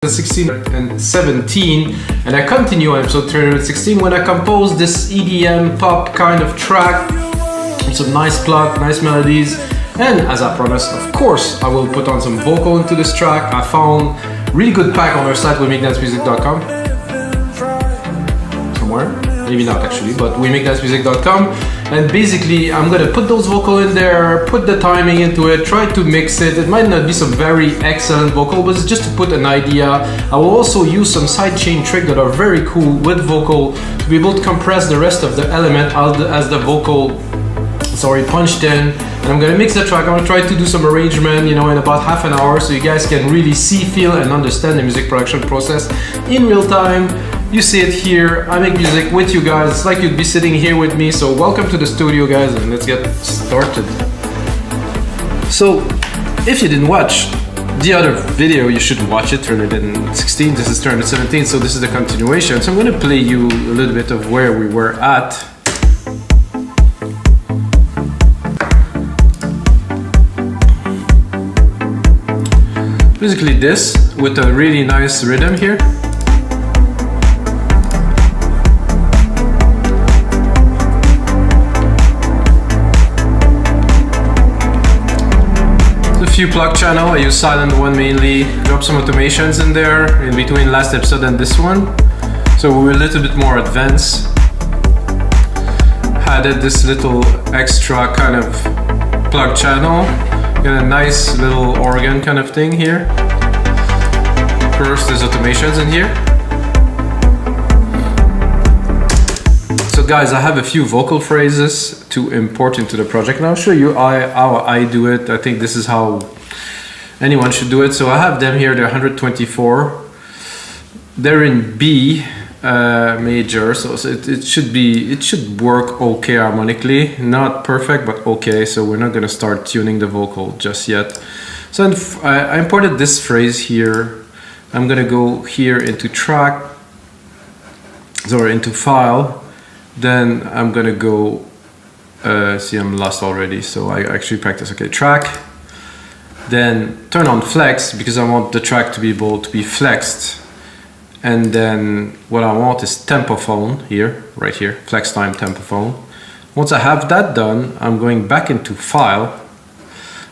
16 and 17, and I continue on episode 316 when I composed this EDM pop kind of track with some nice plot, nice melodies, and as I promised, of course, I will put on some vocal into this track. I found a really good pack on our site, wemakedancemusic.com. Somewhere, maybe not actually, but wemakedancemusic.com. And basically, I'm gonna put those vocals in there, put the timing into it, try to mix it. It might not be some very excellent vocal, but it's just to put an idea. I will also use some sidechain tricks that are very cool with vocal to be able to compress the rest of the element as the vocal, punched in. And I'm gonna mix the track. I'm gonna try to do some arrangement, in about half an hour, so you guys can really see, feel, and understand the music production process in real time. You see it here, I make music with you guys. It's like you'd be sitting here with me. So welcome to the studio, guys, and let's get started. So if you didn't watch the other video, you should watch it, 316, this is 317, so this is the continuation. So I'm gonna play you a little bit of where we were at. Basically this, with a really nice rhythm here. Few plug channel, I use silent one mainly, drop some automations in there in between last episode and this one, so we're a little bit more advanced. Added this little extra kind of plug channel, got a nice little organ kind of thing here. First there's automations in here. So guys, I have a few vocal phrases to import into the project, and I'll show you how I do it. I think this is how anyone should do it. So I have them here, they're 124. They're in B major, so it should work okay harmonically. Not perfect, but okay. So we're not gonna start tuning the vocal just yet. So I imported this phrase here. I'm gonna go here into track, into file. Then I'm gonna go, see I'm lost already, so I actually practice, okay, track. Then turn on flex, because I want the track to be able to be flexed. And then what I want is tempophone here, right here, flex time tempophone. Once I have that done, I'm going back into file,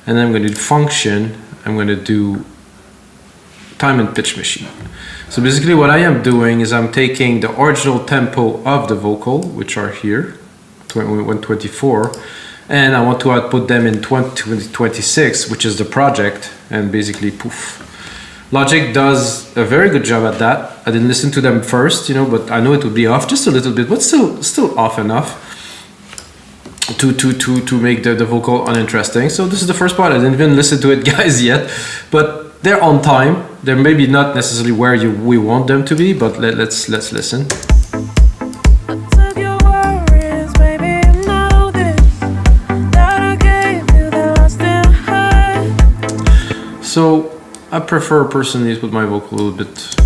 and then I'm gonna do function, I'm gonna do time and pitch machine. So basically what I am doing is I'm taking the original tempo of the vocal, which are here, 124, and I want to output them in 2026, which is the project, and basically poof. Logic does a very good job at that. I didn't listen to them first, but I know it would be off just a little bit, but still off enough to make the vocal uninteresting. So this is the first part. I didn't even listen to it, guys, yet, but they're on time. They're maybe not necessarily where we want them to be, but let's listen. So I prefer personally to put my vocal a little bit,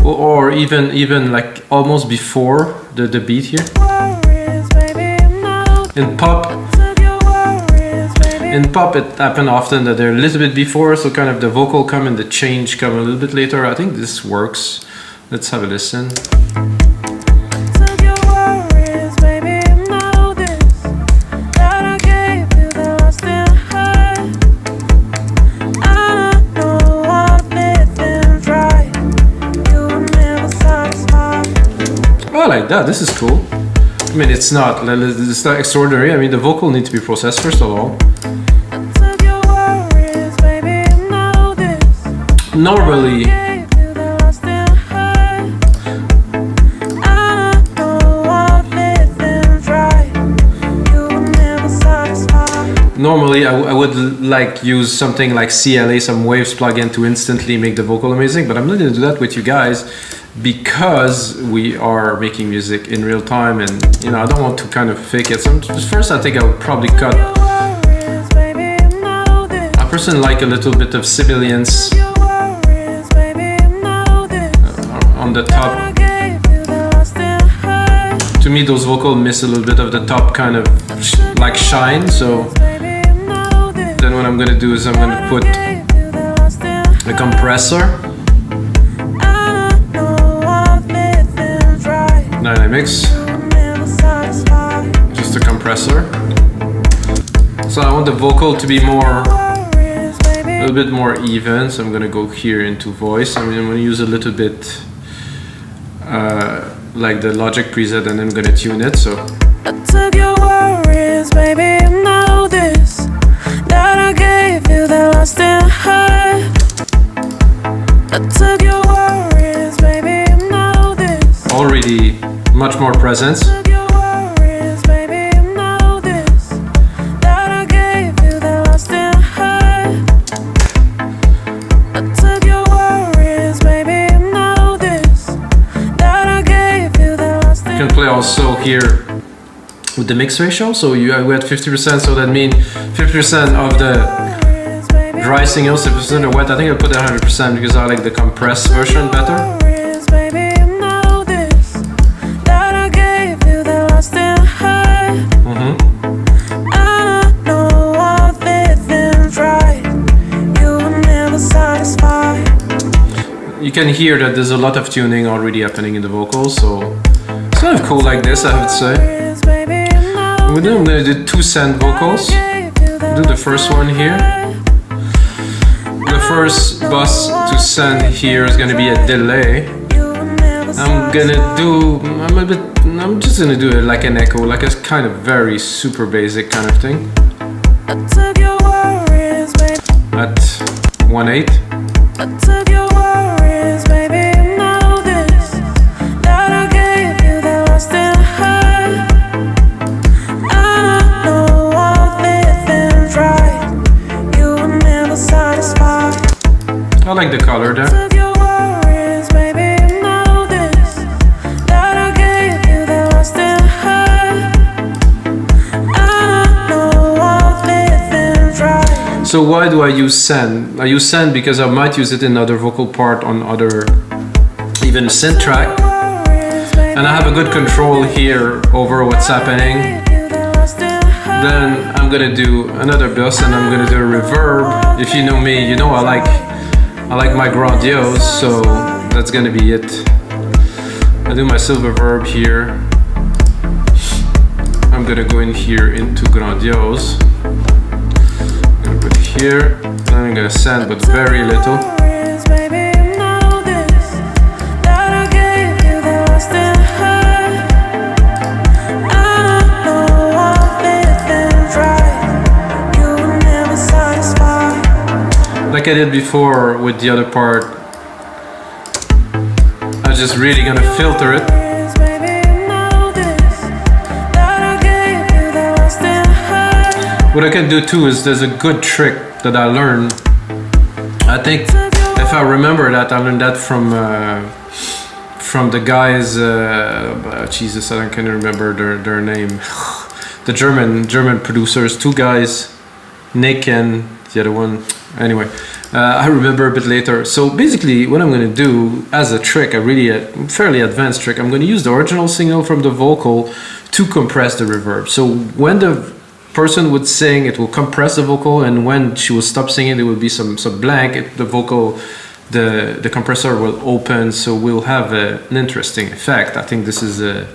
or even like almost before the beat here. In pop, it happens often that they're a little bit before, so kind of the vocal come and the change come a little bit later. I think this works. Let's have a listen. I like that. This is cool. I mean, it's not extraordinary. I mean, the vocal needs to be processed first of all. Normally, I would like use something like CLA, some waves plugin to instantly make the vocal amazing, but I'm not going to do that with you guys because we are making music in real time, and I don't want to kind of fake it. So first, I think I would probably cut. I personally like a little bit of sibilance on the top. To me, those vocals miss a little bit of the top kind of like shine, so then what I'm gonna do is I'm gonna put a compressor, dynamics, just a compressor. So I want the vocal to be more, a little bit more even, so I'm gonna go here into voice. I'm gonna use a little bit like the Logic preset, and I'm gonna tune it. So I took your worries, baby, you know this, that I gave you that lost in high. I took your worries, baby, you know this. Already much more presence. You can play also here with the mix ratio. So we had 50%, so that means 50% of the dry signals, 50% of wet. I think I put it 100% because I like the compressed version better. You can hear that there's a lot of tuning already happening in the vocals, so it's kind of cool like this, I would say. I'm gonna do 2 send vocals. Do the first one here. The first bus to send here is gonna be a delay. I'm just gonna do it like an echo, like a kind of very super basic kind of thing. At 1/8. I like the color there. So why do I use send? I use send because I might use it in other vocal part on other even synth track. And I have a good control here over what's happening. Then I'm gonna do another bus and I'm gonna do a reverb. If you know me, you know I like my grandiose, so that's gonna be it. I do my silver verb here. I'm gonna go in here into grandiose. I'm gonna put here, and I'm gonna send, but very little. Like I did before with the other part, I'm just really gonna filter it. What I can do too is there's a good trick that I learned. I think if I remember that, I learned that from the guys. Jesus, I can't remember their name. The German producers, 2 guys, Nick and the other one. Anyway, I remember a bit later. So basically what I'm going to do as a trick, a fairly advanced trick, I'm going to use the original signal from the vocal to compress the reverb. So when the person would sing, it will compress the vocal, and when she will stop singing, there will be some blank. The vocal, the compressor will open, so we'll have an interesting effect. I think this is a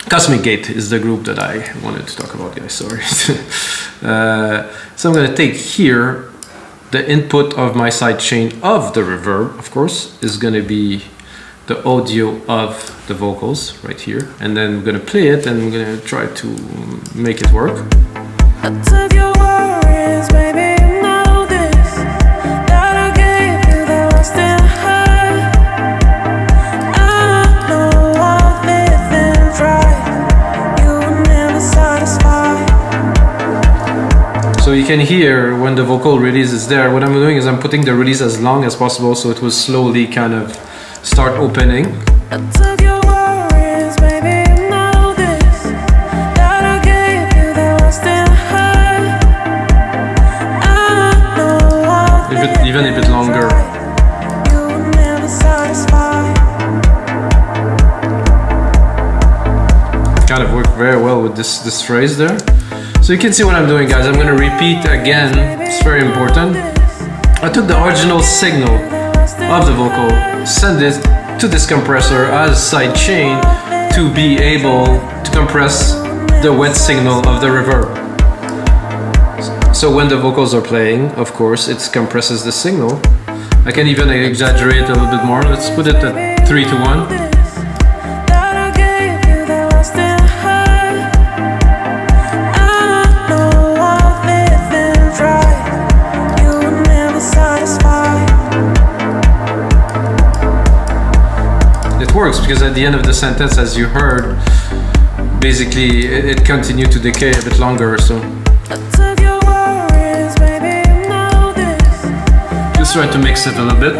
Cosmic Gate is the group that I wanted to talk about, guys, sorry. So I'm gonna take here the input of my sidechain of the reverb, of course, is gonna be the audio of the vocals right here. And then I'm gonna play it and I'm gonna try to make it work. I took your worries, baby, you know this, that I gave you that lost in high. I know I've lived and tried, you were never satisfied. So you can hear when the vocal release is there, what I'm doing is I'm putting the release as long as possible so it will slowly kind of start opening. I took your worries, baby, you know this, that I gave you that lost in high. I know I've Even a bit longer. you were never satisfied. Kind of worked very well with this phrase there. So you can see what I'm doing, guys. I'm gonna repeat again, it's very important. I took the original signal of the vocal, send it to this compressor as sidechain to be able to compress the wet signal of the reverb. So when the vocals are playing, of course, it compresses the signal. I can even exaggerate a little bit more. Let's put it at 3 to 1. It works because at the end of the sentence, as you heard, basically it continued to decay a bit longer. So just try to mix it a little bit.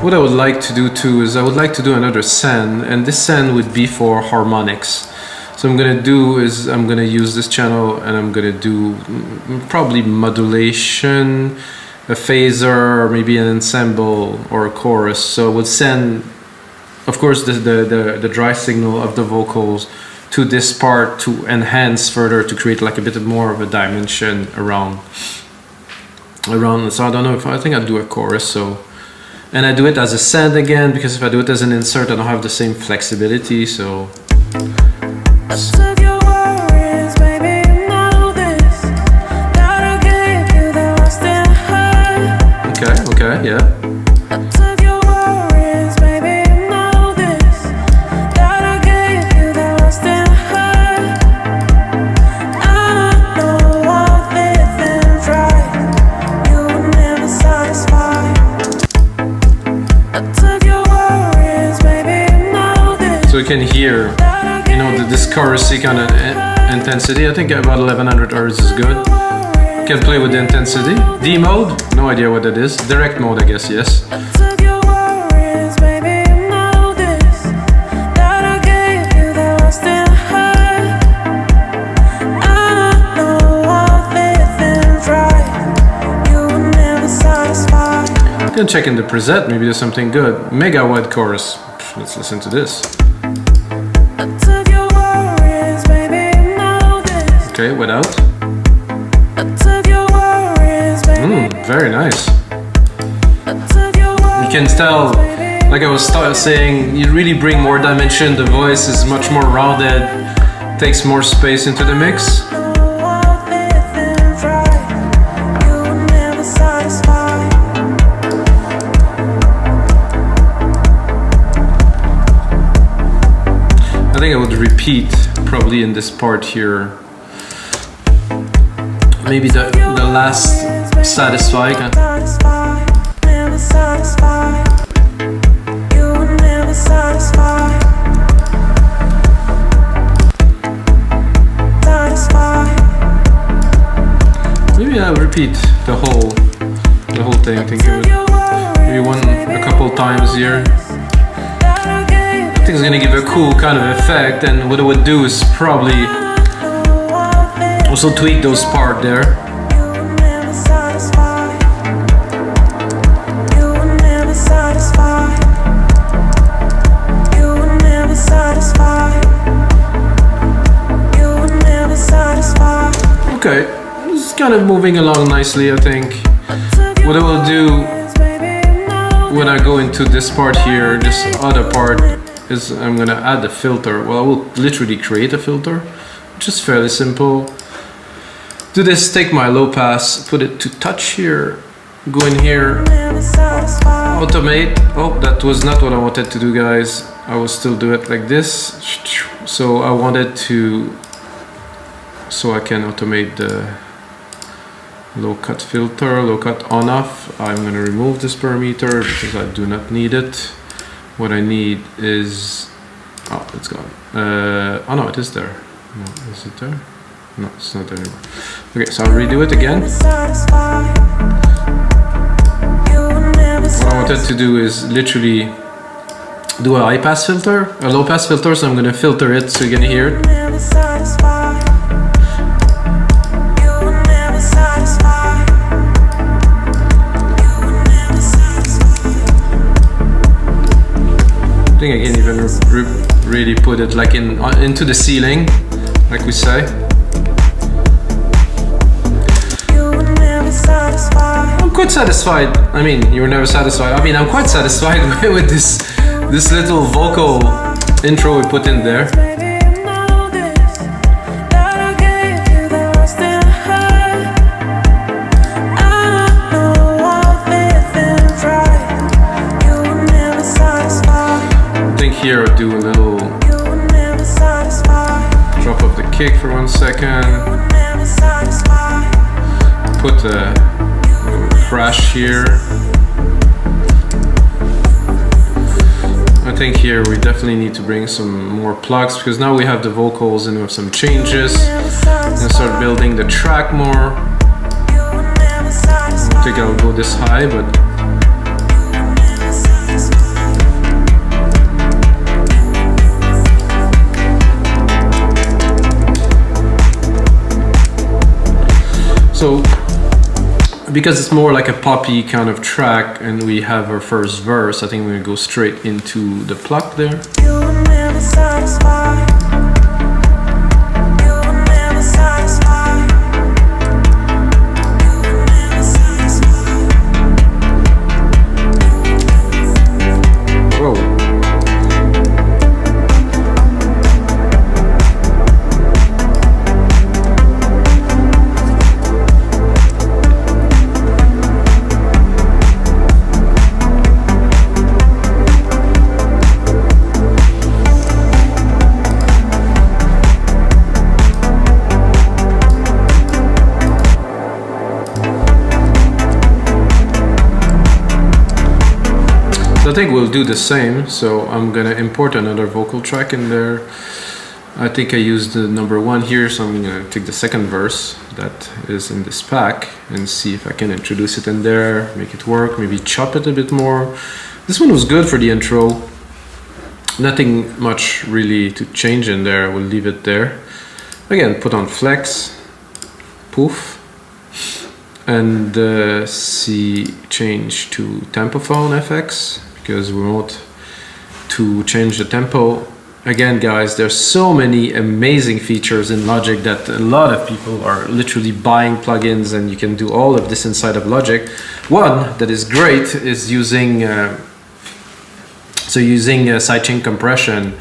What I would like to do too is I would like to do another send, and this send would be for harmonics. So I'm gonna do is I'm gonna use this channel and I'm gonna do probably modulation, a phaser, or maybe an ensemble or a chorus. So we'll send, of course, the dry signal of the vocals to this part to enhance further, to create like a bit more of a dimension around. So I don't know if I think I'll do a chorus. So, and I do it as a send again, because if I do it as an insert, I don't have the same flexibility. So. Okay, yeah. So you can hear, you know, this chorusy kind of intensity. I think about 1100 Hz is good. Can play with the intensity. D mode, no idea what that is. Direct mode, I guess, yes. I can check in the preset, maybe there's something good. Mega wide chorus. Let's listen to this. Okay, without. Very nice. You can tell, like I was saying, you really bring more dimension. The voice is much more rounded, takes more space into the mix. I think I would repeat probably in this part here. Maybe the last satisfy. Maybe I'll repeat the whole thing. I think it would maybe a couple times here. I think it's gonna give a cool kind of effect, and what I would do is probably also tweak those parts there. Okay, it's kind of moving along nicely, I think. What I will do when I go into this part here, this other part, is I'm gonna add a filter. Well, I will literally create a filter, which is fairly simple. Do this, take my low pass, put it to touch here, go in here, automate. Oh, that was not what I wanted to do, guys. I will still do it like this. So I wanted to, so I can automate the low cut filter, low cut on off. I'm going to remove this parameter because I do not need it. What I need is, oh, it's gone. Oh no, it is there. No, is it there? No, it's not there anymore. Okay, so I'll redo it again. What I wanted to do is literally do a high pass filter, a low pass filter, so I'm going to filter it so you can hear it. I think I can even really put it like into the ceiling, like we say. I'm quite satisfied. I mean, you were never satisfied. I mean, I'm quite satisfied with this little vocal intro we put in there. I think here I'll do a little drop of the kick for 1 second. Put a crash here. I think here we definitely need to bring some more plugs because now we have the vocals and we have some changes. I'm gonna start building the track more. I don't think I'll go this high, but so because it's more like a poppy kind of track and we have our first verse, I think we're gonna go straight into the pluck there. I think we'll do the same, so I'm gonna import another vocal track in there. I think I used the number 1 here, so I'm gonna take the second verse that is in this pack and see if I can introduce it in there, make it work, maybe chop it a bit more. This one was good for the intro. Nothing much really to change in there, I will leave it there. Again, put on flex, poof, and change to tempophone FX. Because we want to change the tempo. Again, guys, there's so many amazing features in Logic that a lot of people are literally buying plugins, and you can do all of this inside of Logic. One that is great is using sidechain compression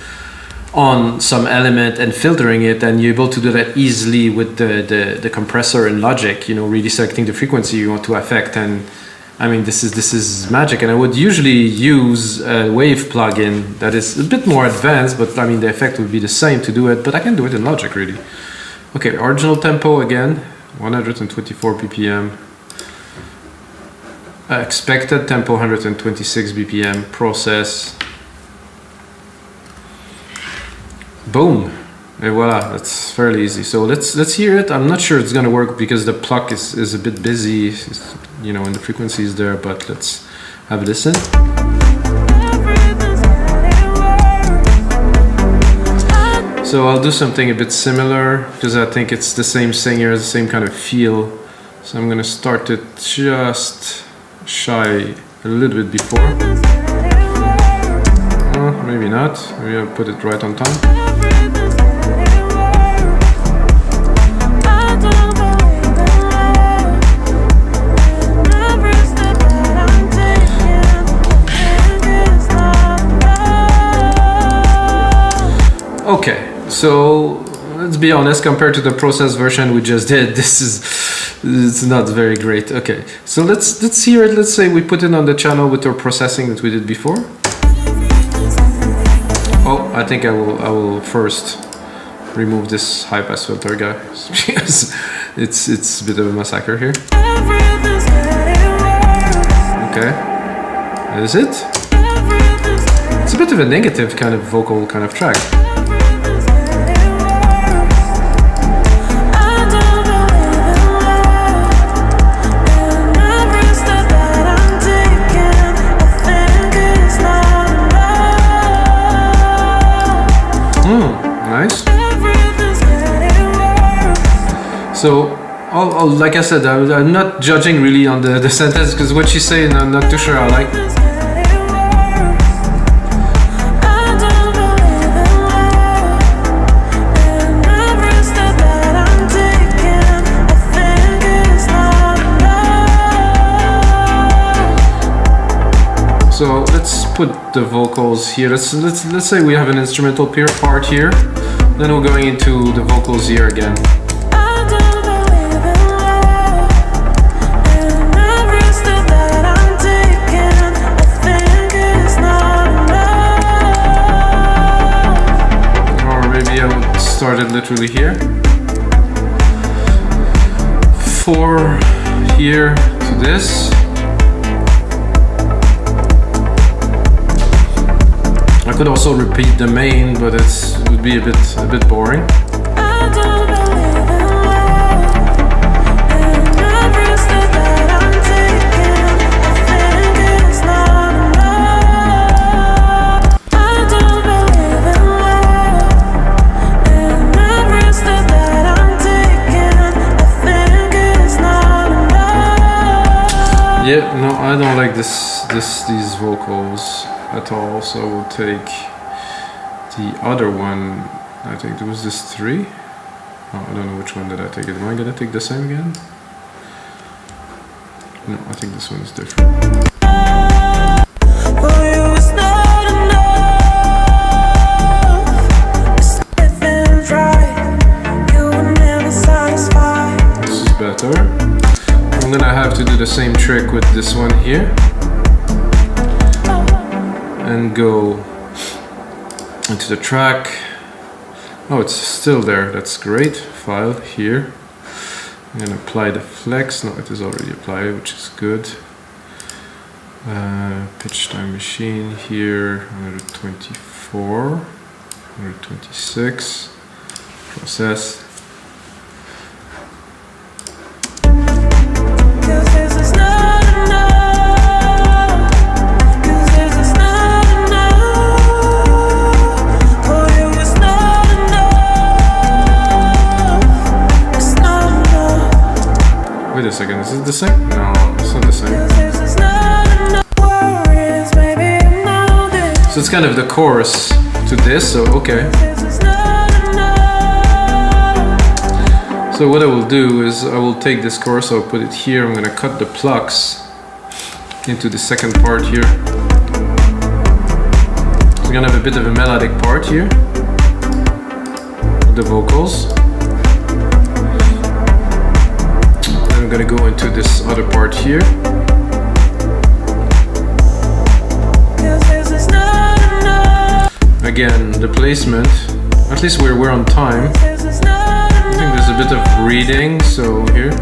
on some element and filtering it, and you're able to do that easily with the compressor in Logic. You know, really selecting the frequency you want to affect. And I mean, this is magic, and I would usually use a wave plugin that is a bit more advanced, but I mean, the effect would be the same to do it, but I can do it in Logic, really. Okay, original tempo again, 124 BPM. Expected tempo, 126 BPM. Process. Boom. And voila, that's fairly easy. So let's hear it. I'm not sure it's gonna work because the pluck is a bit busy, you know, and the frequency is there, but let's have a listen. So I'll do something a bit similar because I think it's the same singer, the same kind of feel. So I'm gonna start it just shy a little bit before. Maybe not, maybe I'll put it right on time. Okay, so let's be honest, compared to the process version we just did, it's not very great. Okay, so let's hear it. Let's say we put it on the channel with our processing that we did before. Oh, I think I will first remove this high pass filter, guys, because it's a bit of a massacre here. Okay, that is it. It's a bit of a negative kind of vocal kind of track. Nice. So, like I said, I'm not judging really on the sentence because what she's saying I'm not too sure I like. put the vocals here. Let's say we have an instrumental part here. Then we're going into the vocals here again. I don't believe in love, and every step that I'm taking, I think it's not enough. Or maybe I would start it literally here. 4 here to this. I could also repeat the main, but it would be a bit boring. I don't believe in love, and every step that I'm taking, I think it's not enough. I don't believe in love, and every step that I'm taking, I think it's not enough. Yeah, no, I don't like these vocals at all, so I will take the other one. I think there was this 3. Oh, I don't know which one did I take. Am I gonna take the same again? No, I think this one is different. For you it's not enough. It's everything right. You were never satisfied. This is better. I'm gonna have to do the same trick with this one here. And go into the track. Oh, it's still there. That's great. File here. I'm gonna apply the flex. No, it is already applied, which is good. Pitch time machine here. 124, 126. Process. Wait a second, is it the same? No, it's not the same. So it's kind of the chorus to this, so okay. So what I will do is I will take this chorus, I'll put it here, I'm gonna cut the plucks into the second part here. We're gonna have a bit of a melodic part here with the vocals. I'm gonna go into this other part here. Again, the placement, at least we're on time. I think there's a bit of reading, so here.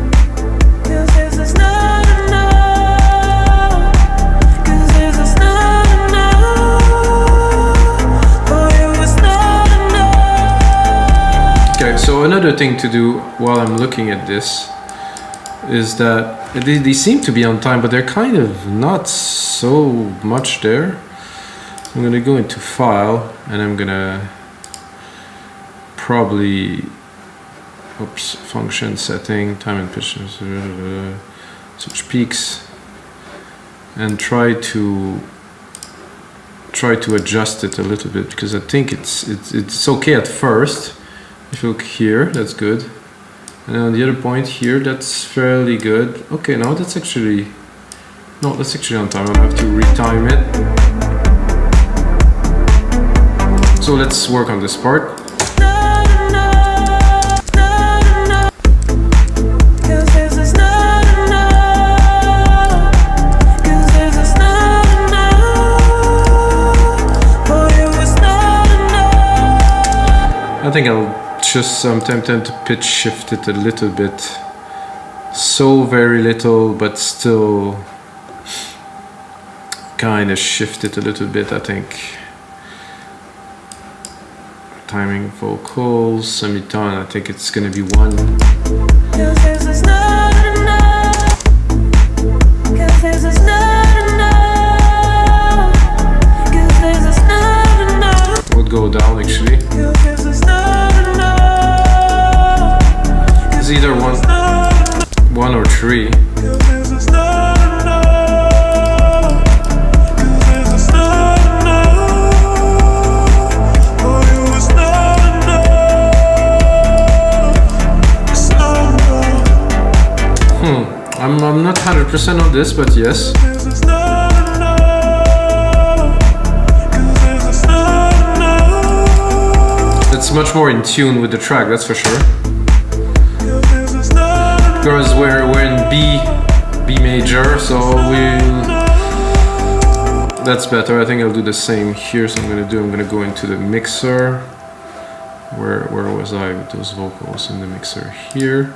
Okay, so another thing to do while I'm looking at this is that they seem to be on time, but they're kind of not so much there. I'm gonna go into file and I'm gonna probably, oops, function setting, time and pitch, switch peaks, and try to adjust it a little bit, because I think it's okay at first. If you look here, that's good. And on the other point here, that's fairly good. Okay, now that's actually on time. I'll have to retime it. So let's work on this part. I think I'm tempted to pitch shift it a little bit. So very little, but still kind of shift it a little bit, I think. Timing vocals, semitone, I think it's gonna be 1. Would go down actually. It's either 1 or 3. I'm not 100% on this, but yes. it's much more in tune with the track, that's for sure. Because we're in B major, so that's better. I think I'll do the same here. So I'm gonna go into the mixer. Where was I with those vocals in the mixer here?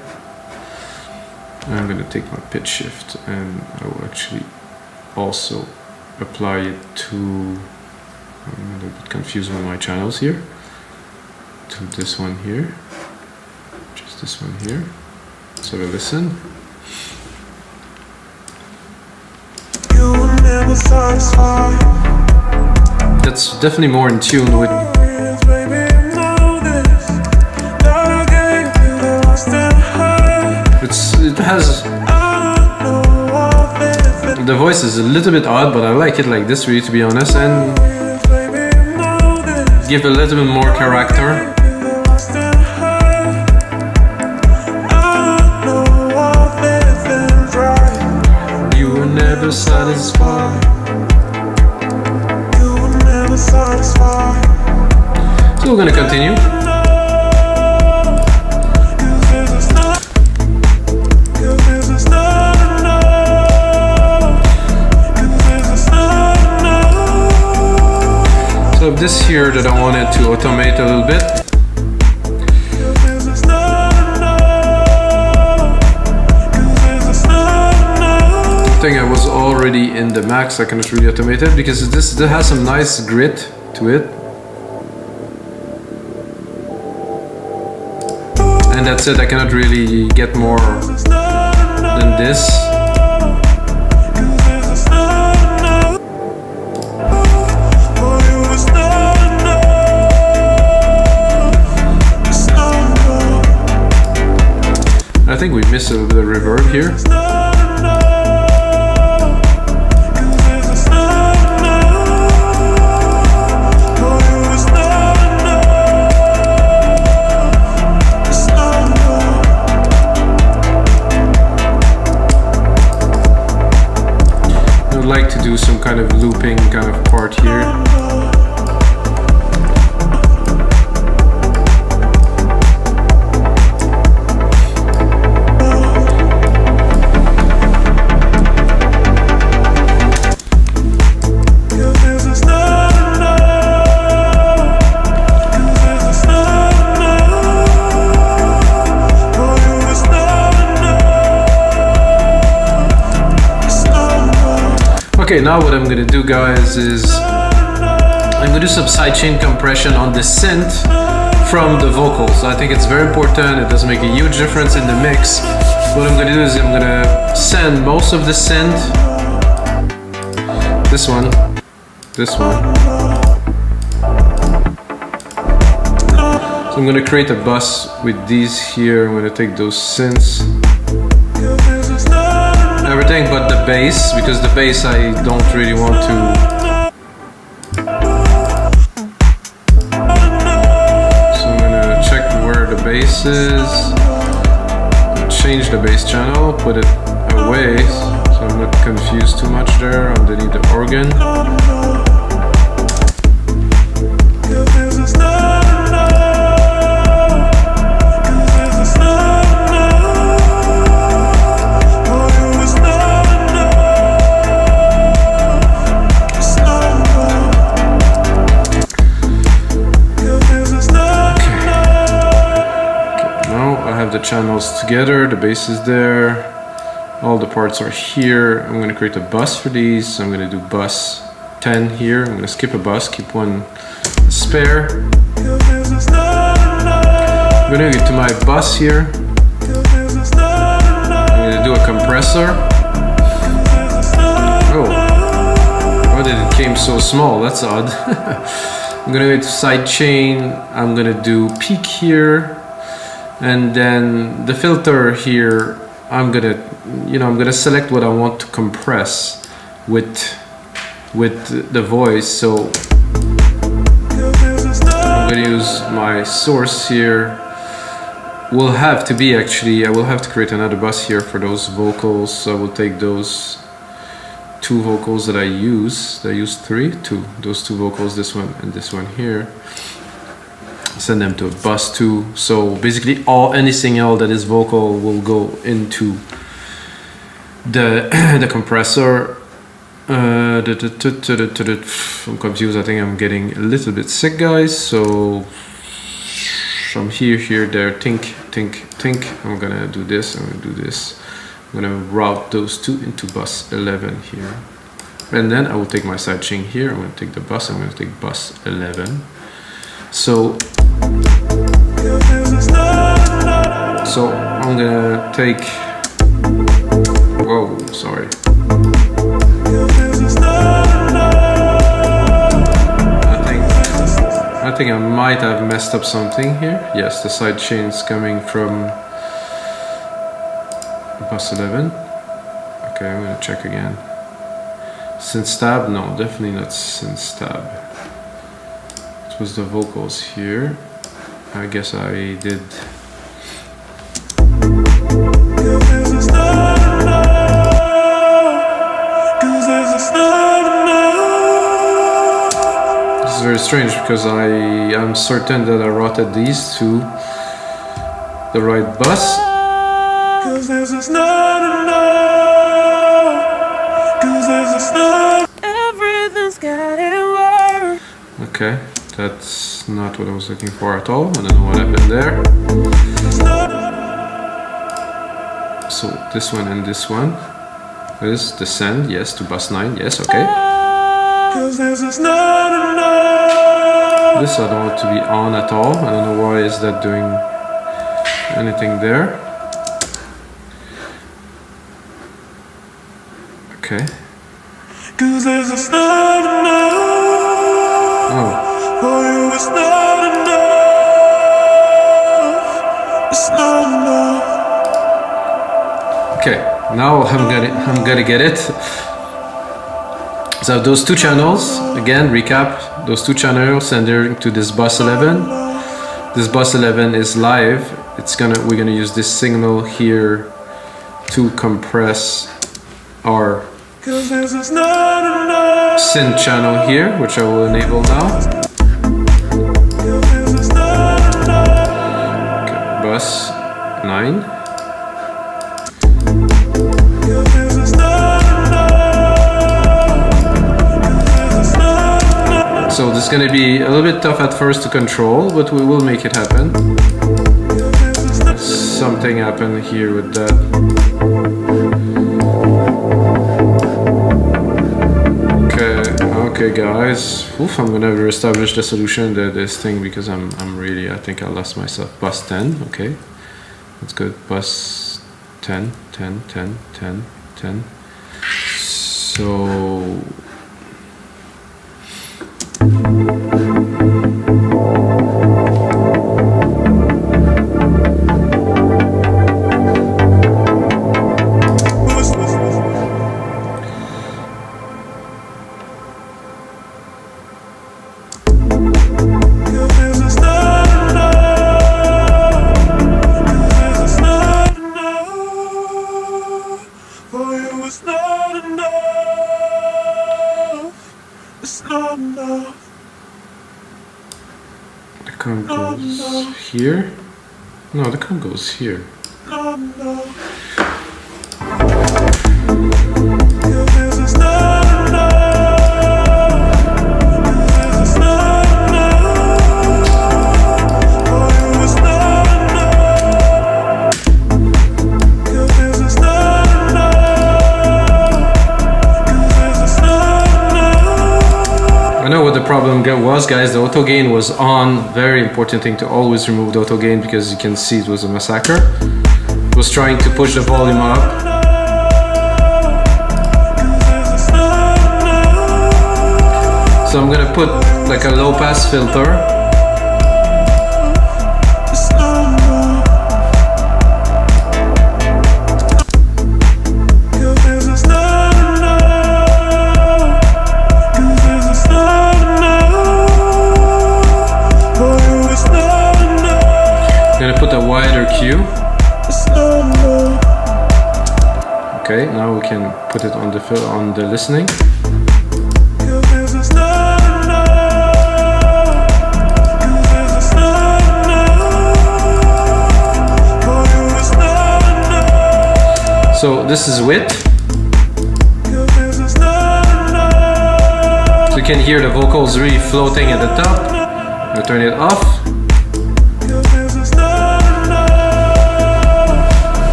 I'm gonna take my pitch shift and I will actually also apply it to, I'm a little bit confused with my channels here, to this one here, just this one here. So listen. You were never satisfied. That's definitely more in tune with. It has. The voice is a little bit odd, but I like it like this, really, to be honest, and give a little bit more character. You were never satisfied. You were never satisfied. So we're gonna continue. So this here that I wanted to automate a little bit. I think I was already in the max, I cannot really automate it because this has some nice grit to it. And that's it, I cannot really get more than this. I think we missed a little bit of reverb here. I would like to do some kind of looping kind of part here. Okay, now what I'm gonna do, guys, is I'm gonna do some sidechain compression on the synth from the vocals. I think it's very important. It does make a huge difference in the mix. What I'm gonna do is I'm gonna send most of the synth, this one, so I'm gonna create a bus with these here. I'm gonna take those synths, everything but the bass, because the bass I don't really want to. So I'm gonna check where the bass is, change the bass channel, put it away so I'm not confused too much there underneath the organ. The channels together, the bass is there, all the parts are here. I'm going to create a bus for these. I'm going to do bus 10 here. I'm going to skip a bus, keep one spare. I'm going to get to my bus here. I'm going to do a compressor. Oh, why did it came so small? That's odd. I'm going to go to sidechain. I'm going to do peak here. And then the filter here, I'm gonna select what I want to compress with the voice. So I'm gonna use my source here. Will have to be actually, I will have to create another bus here for those vocals. So I will take those two vocals that I use. Those two vocals, this one and this one here. send them to a bus 2. So basically any signal that is vocal will go into the compressor. I'm confused. I think I'm getting a little bit sick, guys. So from here, there, think. I'm gonna do this. I'm gonna do this. I'm gonna route those two into bus 11 here, and then I will take my sidechain here. I'm gonna take the bus. I'm gonna take bus 11. So I'm gonna take. Whoa, sorry. I think I might have messed up something here. Yes, the sidechain is coming from bus 11. Okay, I'm gonna check again. Synth tab? No, definitely not synth tab. It was the vocals here. I guess I did. It's very strange because I am certain that I routed these to the right bus. Everything's getting worse. Okay, that's not what I was looking for at all. I don't know what happened there. So this one and this one is the send, yes, to bus 9, yes, okay. This I don't want to be on at all. I don't know why is that doing anything there. Okay. Oh. Okay, now I'm gonna get it. So those two channels, again, recap, those two channels sending to this bus 11. This bus 11 is live. We're gonna use this signal here to compress our synth channel here, which I will enable now. Okay, bus 9. So this is going to be a little bit tough at first to control, but we will make it happen. Something happened here with that. Okay guys. Oof, I'm going to reestablish the solution to this thing because I think I lost myself. Bus 10, okay. That's good. Bus 10. So the comb goes here. No, the comb goes here. I know what the problem was, guys. The auto gain was on. Very important thing to always remove the auto gain because you can see it was a massacre. It was trying to push the volume up. So I'm gonna put like a low pass filter. Put a wider cue. Okay, now we can put it on the listening. So this is width. So you can hear the vocals really floating at the top. I'm gonna turn it off.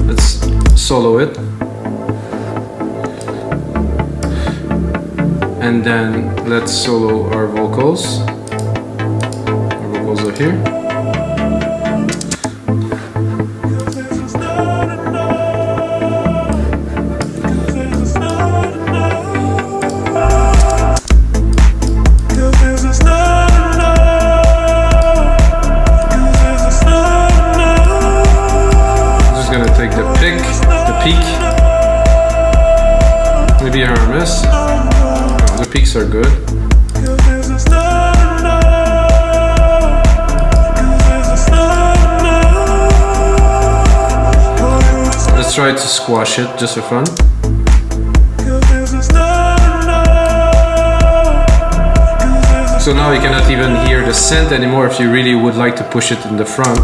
Let's solo it. And then let's solo our vocals. Our vocals are here. I'm just gonna take the peak. Maybe a miss. The peaks are good. Let's try to squash it just for fun. So now you cannot even hear the synth anymore if you really would like to push it in the front.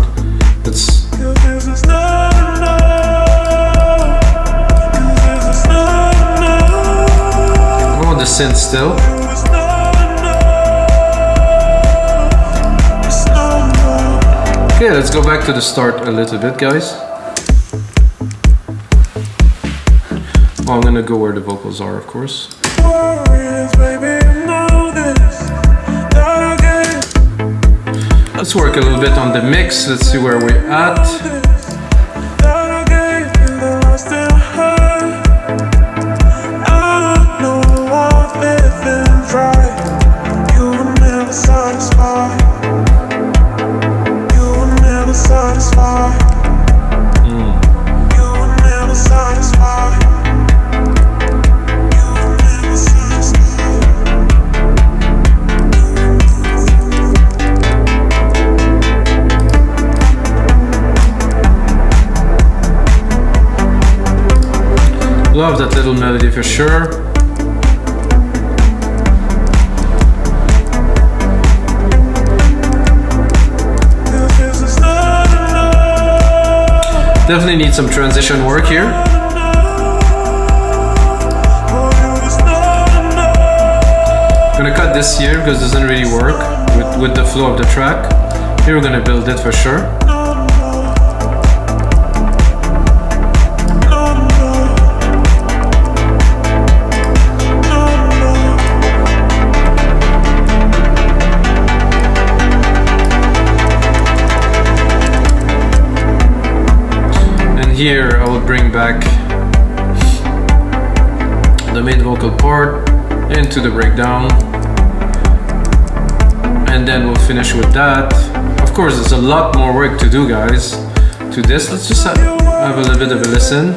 I want the synth still. Okay, let's go back to the start a little bit, guys. Well, I'm gonna go where the vocals are, of course. Let's work a little bit on the mix. Let's see where we're at. Love that little melody for sure. Definitely need some transition work here. I'm gonna cut this here because it doesn't really work with the flow of the track. Here we're gonna build it for sure. Here I will bring back the main vocal part into the breakdown, and then we'll finish with that. Of course, there's a lot more work to do, guys, to this. Let's just have a little bit of a listen.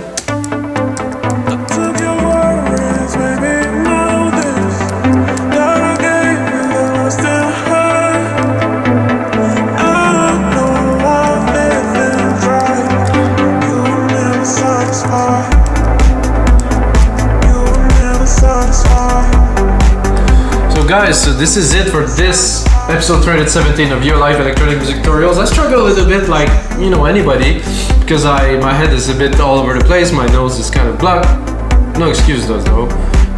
Guys, so this is it for this episode 317 of Your Life Electronic Music Tutorials. I struggle a little bit like, you know, anybody, because my head is a bit all over the place, my nose is kind of blocked. No excuse though.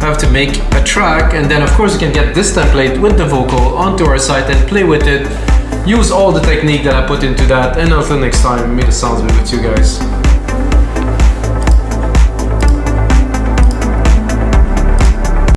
I have to make a track, and then of course you can get this template with the vocal onto our site and play with it. Use all the technique that I put into that, and until next time, may the sounds be with you guys.